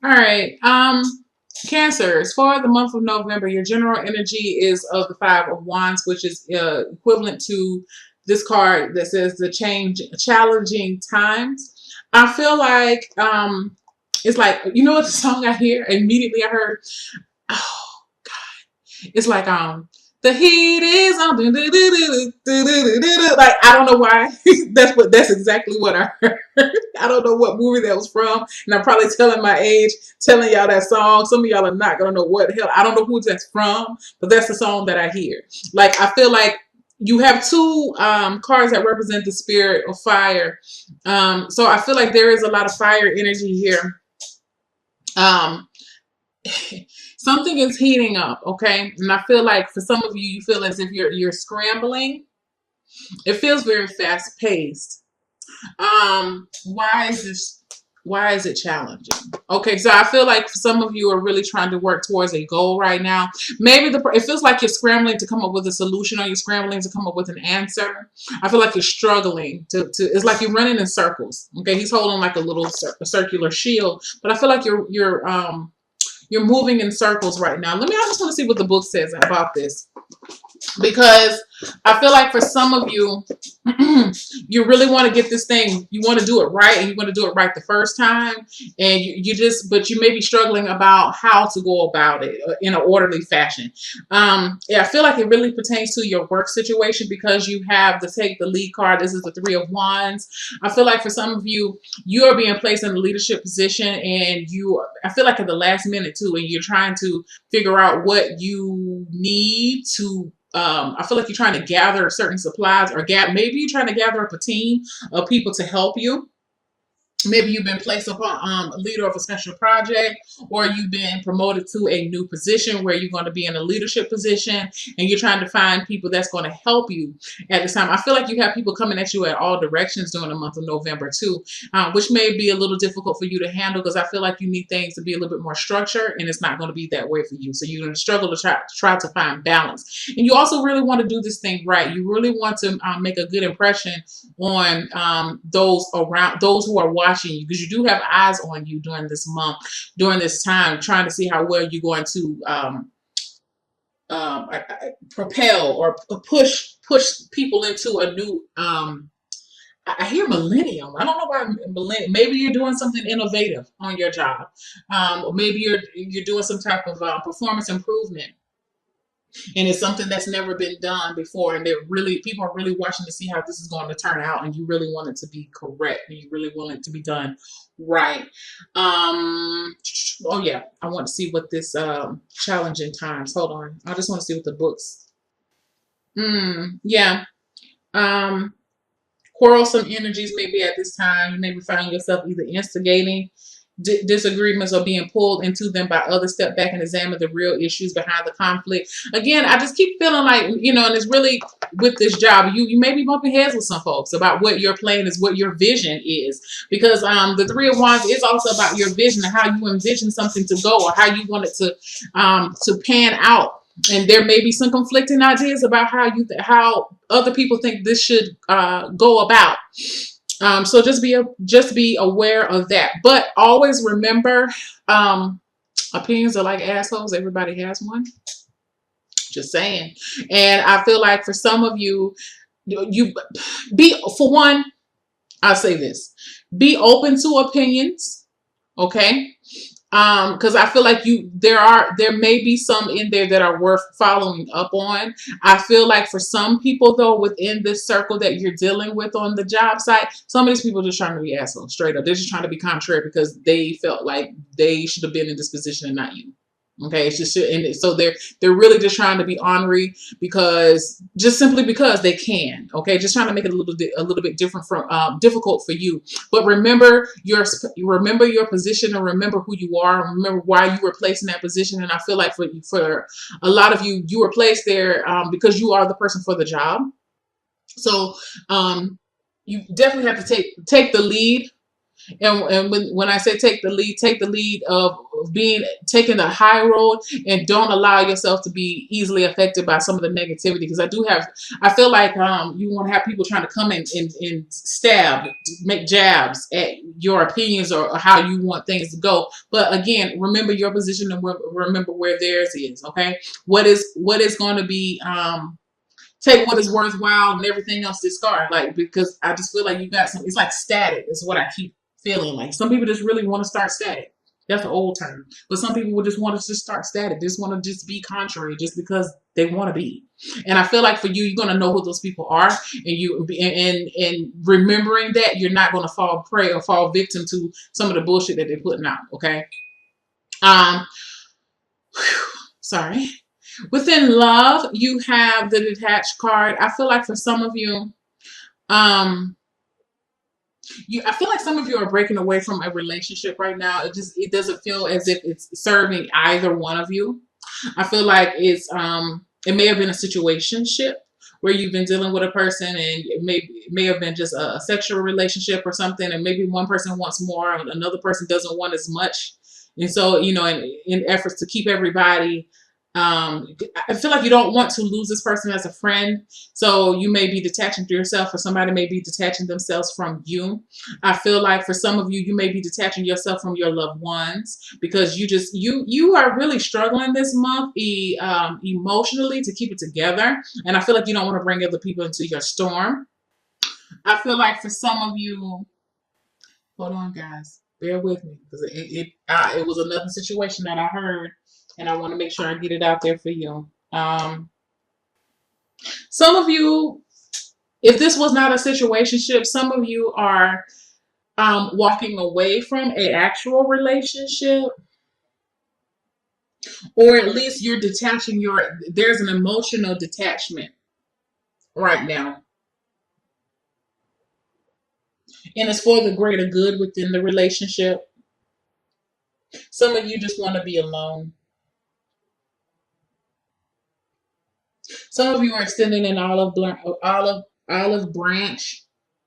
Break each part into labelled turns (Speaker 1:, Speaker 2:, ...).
Speaker 1: All right. Cancers for the month of November. Your general energy is of the Five of Wands, which is equivalent to this card that says the challenging times. I feel like it's like, you know what the song I hear immediately I heard. Oh, it's like the heat is on. Like I don't know why. That's exactly what I heard. I don't know what movie that was from, and I'm probably telling my age, telling y'all that song. Some of y'all are not gonna know what the hell. I don't know who that's from, but that's the song that I hear. Like I feel like you have two cards that represent the spirit of fire. So I feel like there is a lot of fire energy here. Um, something is heating up, okay? And I feel like for some of you, you feel as if you're scrambling. It feels very fast paced. Why is this? Why is it challenging? Okay, so I feel like some of you are really trying to work towards a goal right now. Maybe it feels like you're scrambling to come up with a solution, or you're scrambling to come up with an answer. I feel like you're struggling to. It's like you're running in circles. Okay, he's holding like a little circular shield, but I feel like you're moving in circles right now. I just want to see what the book says about this. Because I feel like for some of you, you really want to get this thing, you want to do it right, and you want to do it right the first time, and but you may be struggling about how to go about it in an orderly fashion. Yeah, I feel like it really pertains to your work situation because you have the take the lead card. This is the Three of Wands. I feel like for some of you, you are being placed in a leadership position, and I feel like at the last minute too, and you're trying to figure out what you need to I feel like you're trying to gather certain supplies, or maybe you're trying to gather up a team of people to help you. Maybe you've been placed upon a leader of a special project, or you've been promoted to a new position where you're going to be in a leadership position, and you're trying to find people that's going to help you at this time. I feel like you have people coming at you at all directions during the month of November too, which may be a little difficult for you to handle because I feel like you need things to be a little bit more structured, and it's not going to be that way for you. So you're going to struggle to try to find balance, and you also really want to do this thing right. You really want to make a good impression on those who are watching you, because you do have eyes on you during this month, during this time, trying to see how well you're going to propel or push people into a new I hear millennium. I don't know why millennium. Maybe you're doing something innovative on your job, or maybe you're doing some type of performance improvement, and it's something that's never been done before, and people are really watching to see how this is going to turn out, and you really want it to be correct, and you really want it to be done right. Oh yeah, I want to see what this challenging times, hold on, I just want to see what the books. Yeah. um Quarrelsome energies may be at this time. You may be finding yourself either instigating disagreements or being pulled into them by others. Step back and examine the real issues behind the conflict. Again, I just keep feeling like, and it's really with this job, you may be bumping heads with some folks about what your plan is, what your vision is, because the Three of Wands is also about your vision and how you envision something to go, or how you want it to pan out. And there may be some conflicting ideas about how other people think this should go about. So just be aware of that. But always remember, opinions are like assholes. Everybody has one. Just saying. And I feel like for some of you, for one, I'll say this: be open to opinions. Okay. Because I feel like there may be some in there that are worth following up on. I feel like for some people though, within this circle that you're dealing with on the job site, some of these people are just trying to be assholes, straight up. They're just trying to be contrary because they felt like they should have been in this position and not you. Okay, it's just, and so they're really just trying to be ornery because simply because they can. Okay, just trying to make it a little bit different from difficult for you. But remember your position, and remember who you are, and remember why you were placed in that position. And I feel like for a lot of you, you were placed there because you are the person for the job. So you definitely have to take the lead. And when I say take the lead of being taking the high road, and don't allow yourself to be easily affected by some of the negativity. Because I feel like you want to have people trying to come in and stab, make jabs at your opinions or how you want things to go. But again, remember your position and remember where theirs is. Okay, what is going to be take what is worthwhile and everything else discard. Like, because I just feel like you got some, it's like static is what I keep feeling like. Some people just really want to start static. That's an old term. But some people would just want to just start static. They just want to just be contrary just because they want to be. And I feel like for you, you're going to know who those people are. And remembering that, you're not going to fall prey or fall victim to some of the bullshit that they're putting out. Okay. Um, Sorry. Within love, you have the detached card. I feel like for some of you, I feel like some of you are breaking away from a relationship right now. It doesn't feel as if it's serving either one of you. I feel like it may have been a situationship where you've been dealing with a person, and it may have been just a sexual relationship or something, and maybe one person wants more and another person doesn't want as much. And so, in efforts to keep everybody, I feel like you don't want to lose this person as a friend. So you may be detaching to yourself, or somebody may be detaching themselves from you. I feel like for some of you, you may be detaching yourself from your loved ones because you are really struggling this month emotionally to keep it together. And I feel like you don't want to bring other people into your storm. I feel like for some of you, hold on, guys, bear with me because it was another situation that I heard, and I want to make sure I get it out there for you. Some of you, if this was not a situationship, some of you are walking away from an actual relationship, or at least you're detaching there's an emotional detachment right now. And it's for the greater good within the relationship. Some of you just want to be alone. Some of you are extending an olive branch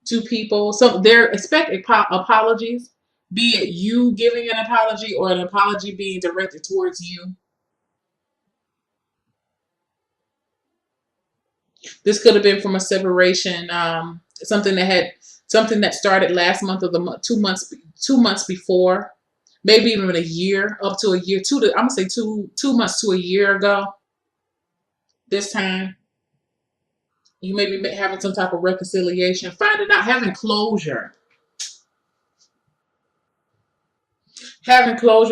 Speaker 1: to people. So they're expecting apologies, be it you giving an apology or an apology being directed towards you. This could have been from a separation, something that started last month or the 2 months before, maybe even a year, up to a year. I'm gonna say 2 months to a year ago. This time, you may be having some type of reconciliation, finding out, having closure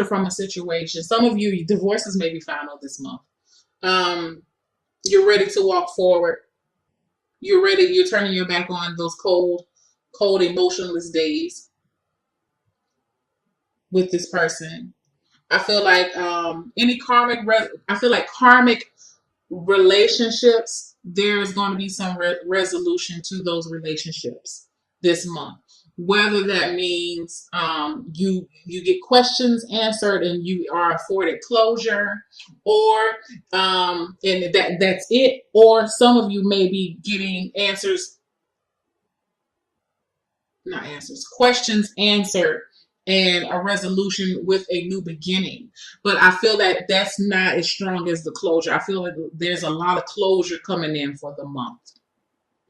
Speaker 1: from a situation. Some of you, divorces may be final this month. You're ready to walk forward. You're ready. You're turning your back on those cold, emotionless days with this person. I feel like karmic relationships, there's going to be some resolution to those relationships this month. Whether that means you get questions answered and you are afforded closure, or and that's it. Or some of you may be getting questions answered, and a resolution with a new beginning. But I feel that that's not as strong as the closure. I feel like there's a lot of closure coming in for the month.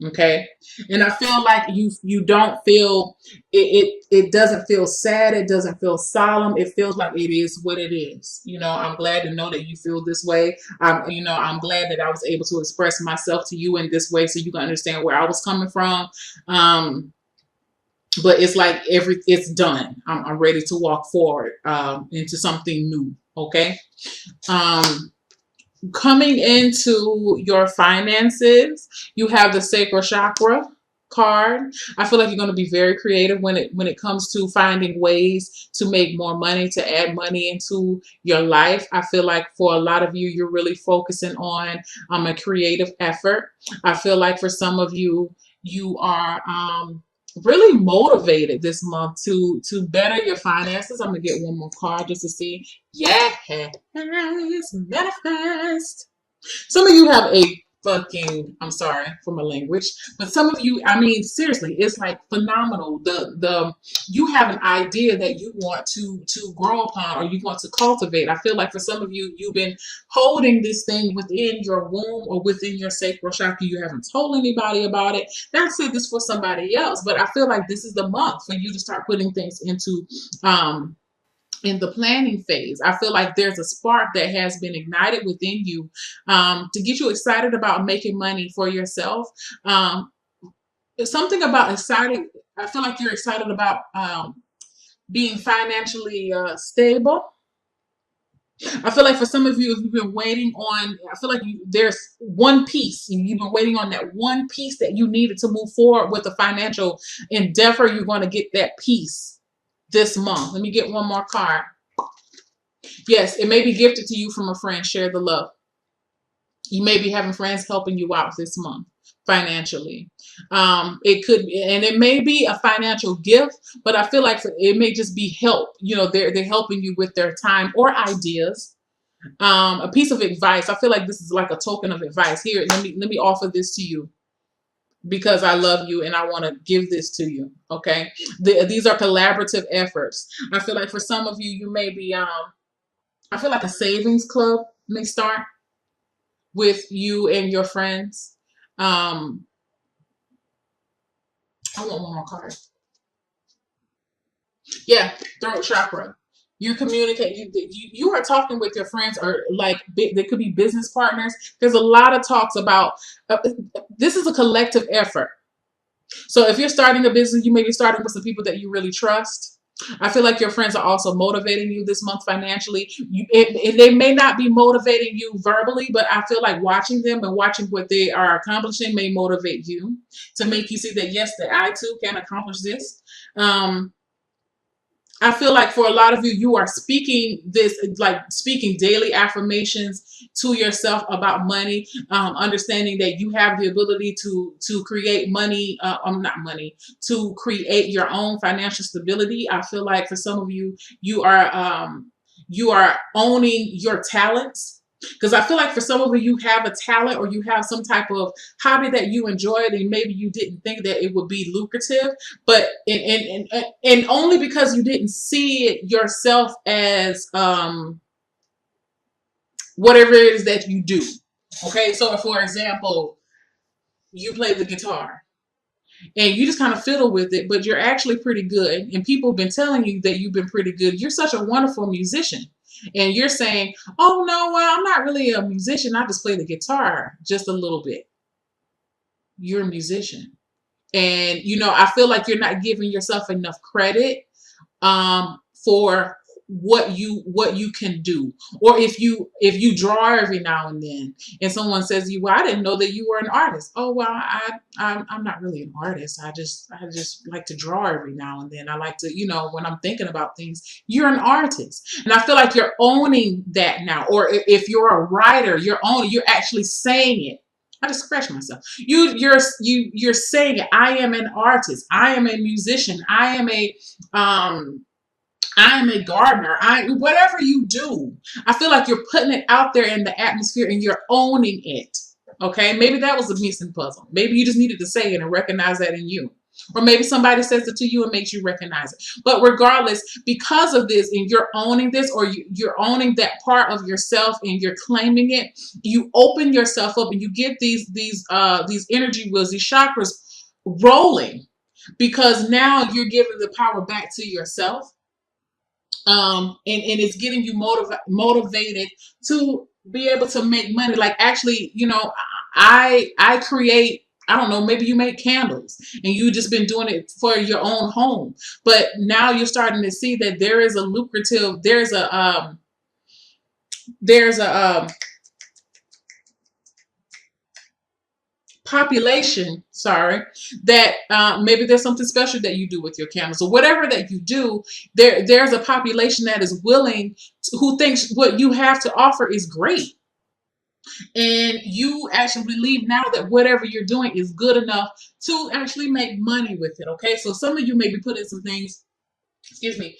Speaker 1: Okay. And I feel like you don't feel it doesn't feel sad, it doesn't feel solemn, it feels like it is what it is. I'm glad to know that you feel this way. I'm glad that I was able to express myself to you in this way so you can understand where I was coming from. But it's like it's done. I'm ready to walk forward into something new. Okay. Coming into your finances, you have the sacral chakra card. I feel like you're going to be very creative when it comes to finding ways to make more money, to add money into your life. I feel like for a lot of you, you're really focusing on a creative effort. I feel like for some of you, you are really motivated this month to better your finances. I'm gonna get one more card just to see. Yes, manifest. Some of you have fucking, I'm sorry for my language, but some of you, I mean, seriously, it's like phenomenal. The you have an idea that you want to grow upon or you want to cultivate. I feel like for some of you, you've been holding this thing within your womb or within your sacral chakra. You haven't told anybody about it. Not said this for somebody else, but I feel like this is the month for you to start putting things into in the planning phase. I feel like there's a spark that has been ignited within you to get you excited about making money for yourself. It's something about exciting. I feel like you're excited about being financially stable. I feel like for some of you, if you've been waiting on, I feel like there's one piece, and you've been waiting on that one piece that you needed to move forward with a financial endeavor. You're going to get that piece this month. Let me get one more card. Yes, it may be gifted to you from a friend. Share the love. You may be having friends helping you out this month financially. It could, and it may be a financial gift, but I feel like it may just be help. You know, they're helping you with their time or ideas. A piece of advice. I feel like this is like a token of advice. Here, let me offer this to you because I love you and I want to give this to you. Okay, these are collaborative efforts. I feel like for some of you, you may be. I feel like a savings club may start with you and your friends. I want one more card. Yeah, throat chakra. You communicate. You are talking with your friends, or like they could be business partners. There's a lot of talks about. This is a collective effort. So if you're starting a business, you may be starting with some people that you really trust. I feel like your friends are also motivating you this month financially. They may not be motivating you verbally, but I feel like watching them and watching what they are accomplishing may motivate you to make you see that, yes, that I too can accomplish this. I feel like for a lot of you, you are speaking this, like speaking daily affirmations to yourself about money, understanding that you have the ability to create money, not money, to create your own financial stability. I feel like for some of you, you are owning your talents. Because I feel like for some of you have a talent or you have some type of hobby that you enjoyed and maybe you didn't think that it would be lucrative, but and only because you didn't see it yourself as whatever it is that you do. Okay, so for example, you play the guitar and you just kind of fiddle with it, but you're actually pretty good, and people have been telling you that you've been pretty good. You're such a wonderful musician. And you're saying, oh, no, well, I'm not really a musician. I just play the guitar just a little bit. You're a musician. And, you know, I feel like you're not giving yourself enough credit for what you can do. Or if you draw every now and then and someone says to you, well, I didn't know that you were an artist. Oh, well, I'm not really an artist. I just like to draw every now and then. I like to, you know, when I'm thinking about things. You're an artist, and I feel like you're owning that now. Or if you're a writer, you're actually saying it. I just scratched myself. You're saying it. I am an artist. I am a musician. I am a gardener. Whatever you do, I feel like you're putting it out there in the atmosphere and you're owning it. Okay, maybe that was a missing puzzle. Maybe you just needed to say it and recognize that in you. Or maybe somebody says it to you and makes you recognize it. But regardless, because of this, and you're owning this, or you're owning that part of yourself and you're claiming it, you open yourself up and you get these energy wheels, these chakras rolling, because now you're giving the power back to yourself. And it's getting you motivated to be able to make money. Like, actually, you know, I create, I don't know, maybe you make candles and you just been doing it for your own home, but now you're starting to see that there is a lucrative, there's a population, that maybe there's something special that you do with your candles, or whatever that you do. There's a population that is willing who thinks what you have to offer is great, and you actually believe now that whatever you're doing is good enough to actually make money with it. Okay, so some of you may be putting some things, excuse me,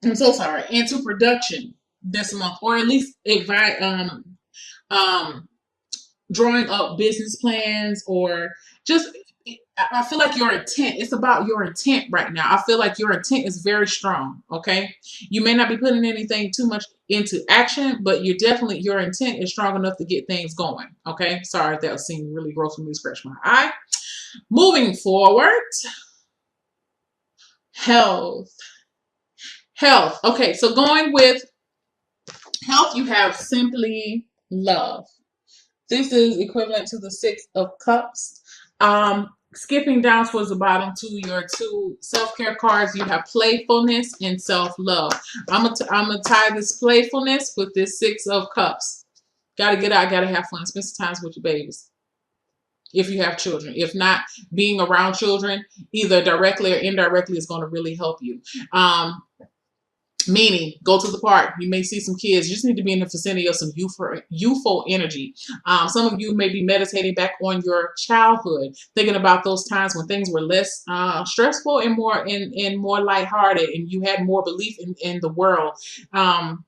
Speaker 1: I'm so sorry, into production this month, or at least advise, drawing up business plans, or just, I feel like your intent, it's about your intent right now. I feel like your intent is very strong. Okay. You may not be putting anything too much into action, but you're definitely, your intent is strong enough to get things going. Okay. Sorry if that was seeming really gross for me to scratch my eye. Moving forward, health. Health. Okay. So going with health, you have simply love. This is equivalent to the Six of Cups. Skipping down towards the bottom to your two self-care cards, you have playfulness and self-love. I'm gonna tie this playfulness with this Six of Cups. Gotta get out, gotta have fun, spend some time with your babies. If you have children. If not, being around children, either directly or indirectly, is going to really help you. Meaning, go to the park. You may see some kids. You just need to be in the vicinity of some youthful energy. Some of you may be meditating back on your childhood, thinking about those times when things were less stressful and more lighthearted, and you had more belief in the world and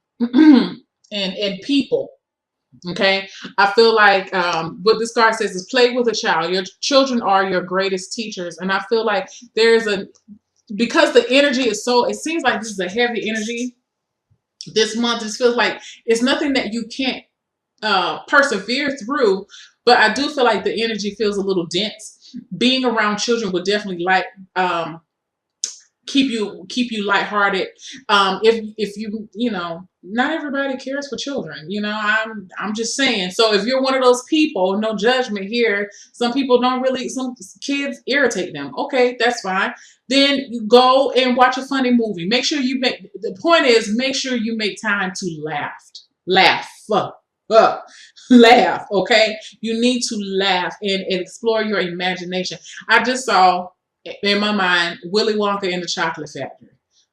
Speaker 1: people. Okay, I feel like what this card says is play with a child. Your children are your greatest teachers, and I feel like because the energy is so, it seems like this is a heavy energy this month. It feels like it's nothing that you can't persevere through, but I do feel like the energy feels a little dense. Being around children would definitely keep you lighthearted. If you know, not everybody cares for children. You know, I'm just saying. So if you're one of those people, no judgment here. Some people don't really. Some kids irritate them. Okay, that's fine. Then you go and watch a funny movie. Make sure you make. The point is, make sure you make time to laugh, laugh. Okay, you need to laugh and explore your imagination. I just saw, in my mind, Willy Wonka and the Chocolate Factory.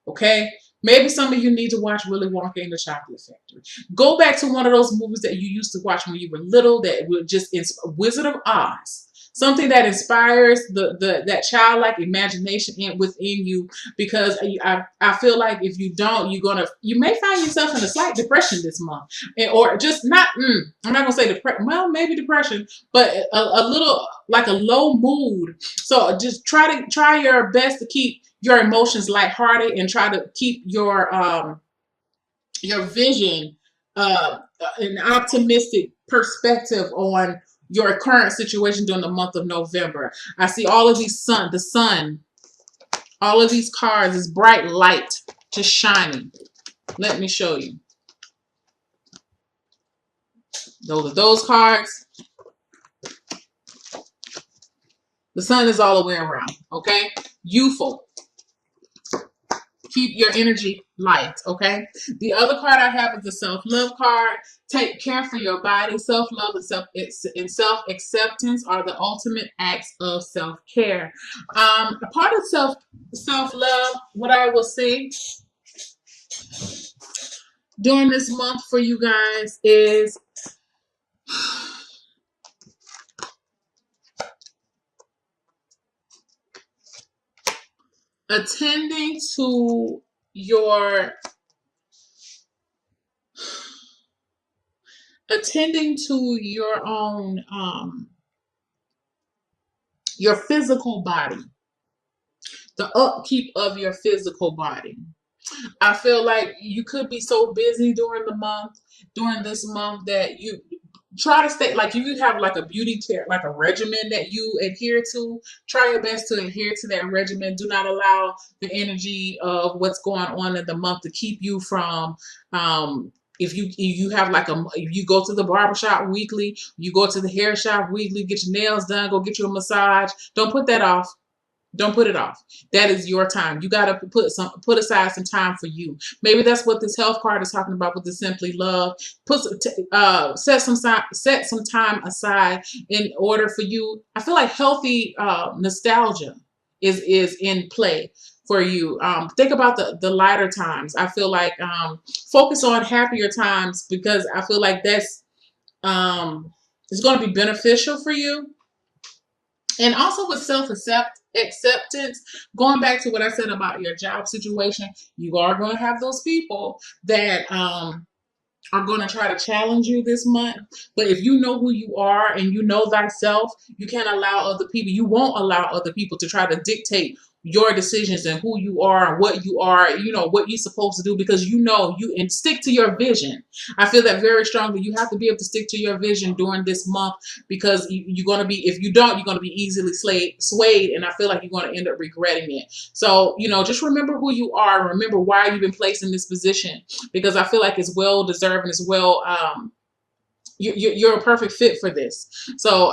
Speaker 1: Okay? Maybe some of you need to watch Willy Wonka and the Chocolate Factory. Go back to one of those movies that you used to watch when you were little, that were just Wizard of Oz. Something that inspires that childlike imagination within you, because I feel like if you don't, you may find yourself in a slight depression this month, or just not. I'm not gonna say depression. Well, maybe depression, but a little like a low mood. So just try your best to keep your emotions lighthearted, and try to keep your vision, an optimistic perspective on your current situation during the month of November. I see all of these the sun, all of these cards, this bright light just shining. Let me show you. Those are those cards. The sun is all the way around, okay? Youthful. Keep your energy light, okay? The other card I have is the self-love card. Take care for your body. Self-love and self-acceptance are the ultimate acts of self-care. A part of self-love, what I will say during this month for you guys is attending to your own your physical body, the upkeep of your physical body. I feel like you could be so busy during this month that you try to stay, like if you have like a beauty care, like a regimen that you adhere to, try your best to adhere to that regimen. Do not allow the energy of what's going on in the month to keep you from, if you have if you go to the barbershop weekly, you go to the hair shop weekly, get your nails done, go get you a massage. Don't put that off. Don't put it off. That is your time. You got to put aside some time for you. Maybe that's what this health card is talking about with the Simply Love. Set some time aside in order for you. I feel like healthy nostalgia is in play for you. Think about the lighter times. I feel like focus on happier times, because I feel like that's it's going to be beneficial for you. And also with self-acceptance, going back to what I said about your job situation, you are going to have those people that are going to try to challenge you this month. But if you know who you are and you know thyself, you can't allow other people, you won't allow other people to try to dictate your decisions and who you are and what you are, you know, what you're supposed to do, because you know you, and stick to your vision. I feel that very strongly. You have to be able to stick to your vision during this month, because you're going to be, if you don't, you're going to be easily swayed. And I feel like you're going to end up regretting it. So, you know, just remember who you are and remember why you've been placed in this position, because I feel like it's well deserved and it's well, you're a perfect fit for this. So,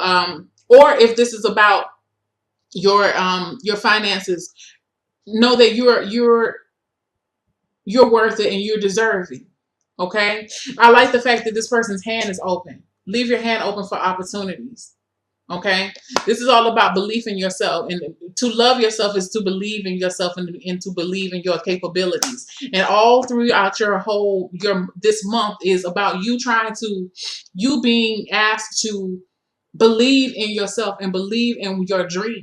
Speaker 1: or if this is about your finances, know that you're worth it and you're deserving. Okay. I like the fact that this person's hand is open. Leave your hand open for opportunities. Okay. This is all about belief in yourself, and to love yourself is to believe in yourself, and to believe in your capabilities. And all throughout your this month is about you being asked to believe in yourself and believe in your dream.